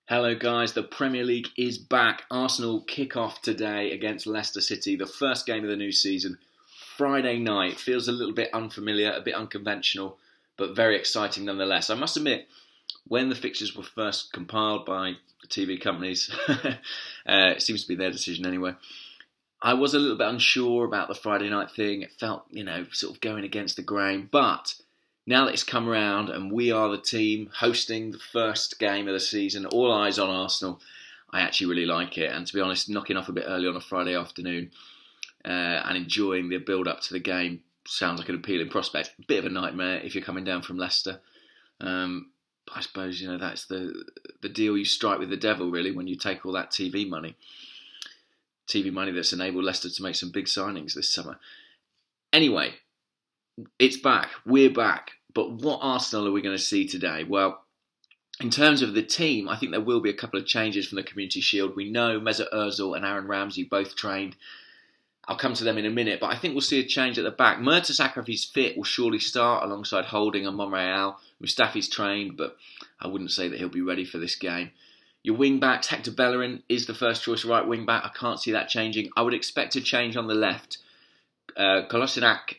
Hello guys, the Premier League is back. Arsenal kick off today against Leicester City, the first game of the new season. Friday night, feels a little bit unfamiliar, a bit unconventional, but very exciting nonetheless. I must admit, when the fixtures were first compiled by the TV companies, it seems to be their decision anyway, I was a little bit unsure about the Friday night thing. It felt, sort of going against the grain, but now that it's come around and we are the team hosting the first game of the season, all eyes on Arsenal, I actually really like it. And to be honest, knocking off a bit early on a Friday afternoon and enjoying the build-up to the game sounds like an appealing prospect. A bit of a nightmare if you're coming down from Leicester. I suppose, that's the deal you strike with the devil, really, when you take all that TV money. TV money that's enabled Leicester to make some big signings this summer. Anyway, it's back. We're back. But what Arsenal are we going to see today? Well, in terms of the team, I think there will be a couple of changes from the Community Shield. We know Mesut Ozil and Aaron Ramsey both trained. I'll come to them in a minute, but I think we'll see a change at the back. Mertesacker, if he's fit, will surely start alongside Holding and Monreal. Mustafi's trained, but I wouldn't say that he'll be ready for this game. Your wing-backs, Hector Bellerin is the first choice right wing-back. I can't see that changing. I would expect a change on the left. Kolasinac,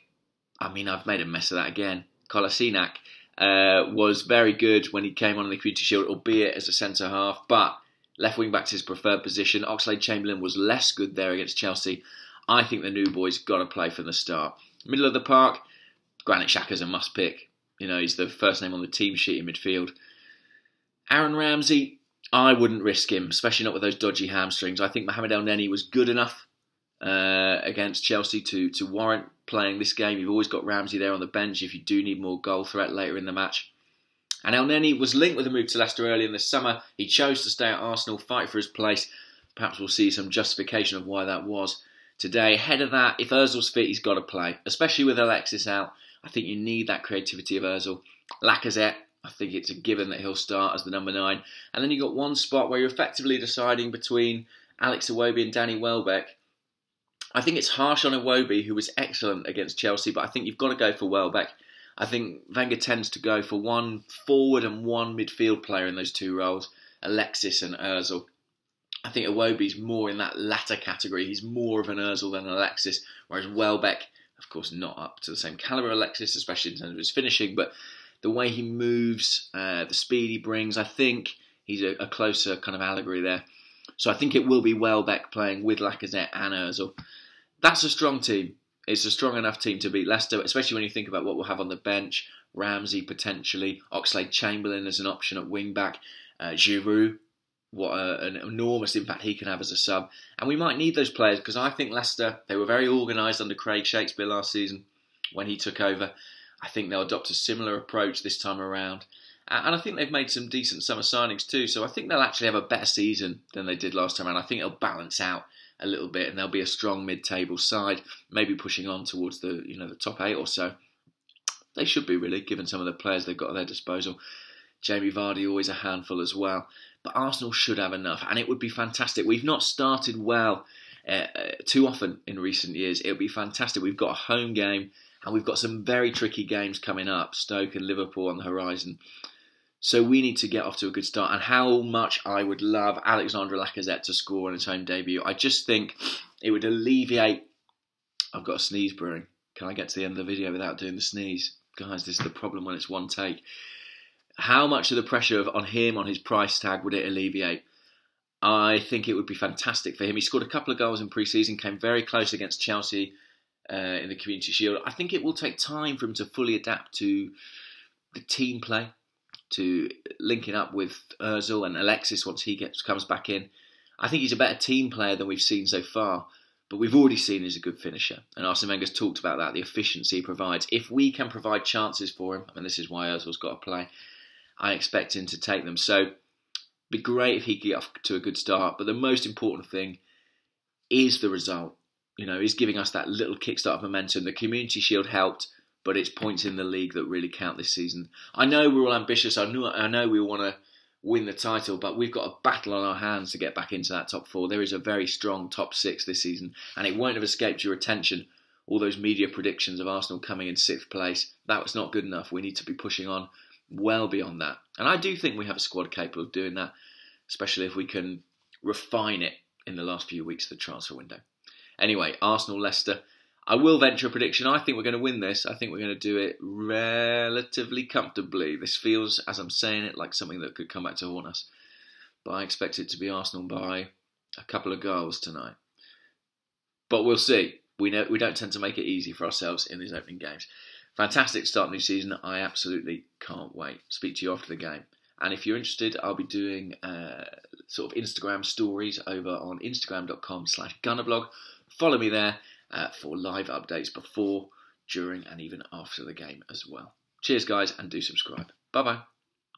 I've made a mess of that again. Kolasinac was very good when he came on in the Community Shield, albeit as a centre-half, but left wing-back's his preferred position. Oxlade-Chamberlain was less good there against Chelsea. I think the new boy's got to play from the start. Middle of the park, Granit Xhaka's a must-pick. He's the first name on the team sheet in midfield. Aaron Ramsey, I wouldn't risk him, especially not with those dodgy hamstrings. I think Mohamed El-Neni was good enough against Chelsea to warrant playing this game. You've always got Ramsey there on the bench if you do need more goal threat later in the match. And El-Neni was linked with a move to Leicester early in the summer. He chose to stay at Arsenal, fight for his place. Perhaps we'll see some justification of why that was today. Ahead of that, if Ozil's fit, he's got to play, especially with Alexis out. I think you need that creativity of Ozil. Lacazette, I think it's a given that he'll start as the number 9. And then you've got one spot where you're effectively deciding between Alex Iwobi and Danny Welbeck. I think it's harsh on Iwobi, who was excellent against Chelsea, but I think you've got to go for Welbeck. I think Wenger tends to go for one forward and one midfield player in those two roles, Alexis and Ozil. I think Iwobi's more in that latter category. He's more of an Ozil than an Alexis, whereas Welbeck, of course, not up to the same calibre of Alexis, especially in terms of his finishing, but the way he moves, the speed he brings, I think he's a closer kind of allegory there. So I think it will be Welbeck playing with Lacazette and Ozil. That's a strong team. It's a strong enough team to beat Leicester, especially when you think about what we'll have on the bench. Ramsey potentially, Oxlade-Chamberlain as an option at wing-back, Giroud, what an enormous impact he can have as a sub. And we might need those players because I think Leicester, they were very organised under Craig Shakespeare last season when he took over. I think they'll adopt a similar approach this time around. And I think they've made some decent summer signings too, so I think they'll actually have a better season than they did last time around. I think it'll balance out a little bit and they'll be a strong mid-table side, maybe pushing on towards the the top 8 or so. They should be really, given some of the players they've got at their disposal. Jamie Vardy always a handful as well. But Arsenal should have enough, and it would be fantastic. We've not started well too often in recent years. It would be fantastic. We've got a home game, and we've got some very tricky games coming up, Stoke and Liverpool on the horizon. So we need to get off to a good start. And how much I would love Alexandre Lacazette to score on his home debut. I just think it would alleviate... I've got a sneeze brewing. Can I get to the end of the video without doing the sneeze? Guys, this is the problem when it's one take. How much of the pressure on him, on his price tag, would it alleviate? I think it would be fantastic for him. He scored a couple of goals in pre-season, came very close against Chelsea in the Community Shield. I think it will take time for him to fully adapt to the team play, to linking up with Ozil and Alexis once he comes back in. I think he's a better team player than we've seen so far, but we've already seen he's a good finisher. And Arsene Wenger's talked about that, the efficiency he provides. If we can provide chances for him, and this is why Ozil's got to play, I expect him to take them. So it'd be great if he could get off to a good start, but the most important thing is the result. He's giving us that little kickstart of momentum. The Community Shield helped, but it's points in the league that really count this season. I know we're all ambitious. I know we want to win the title, but we've got a battle on our hands to get back into that top 4. There is a very strong top 6 this season, and it won't have escaped your attention. All those media predictions of Arsenal coming in 6th place, that was not good enough. We need to be pushing on well beyond that. And I do think we have a squad capable of doing that. especially if we can refine it in the last few weeks of the transfer window. Anyway, Arsenal-Leicester. I will venture a prediction. I think we're going to win this. I think we're going to do it relatively comfortably. This feels, as I'm saying it, like something that could come back to haunt us. But I expect it to be Arsenal by a couple of goals tonight. But we'll see. We don't tend to make it easy for ourselves in these opening games. Fantastic start to the new season. I absolutely can't wait. Speak to you after the game. And if you're interested, I'll be doing sort of Instagram stories over on instagram.com/Gunnervlog. Follow me there for live updates before, during, and even after the game as well. Cheers, guys, and do subscribe. Bye-bye.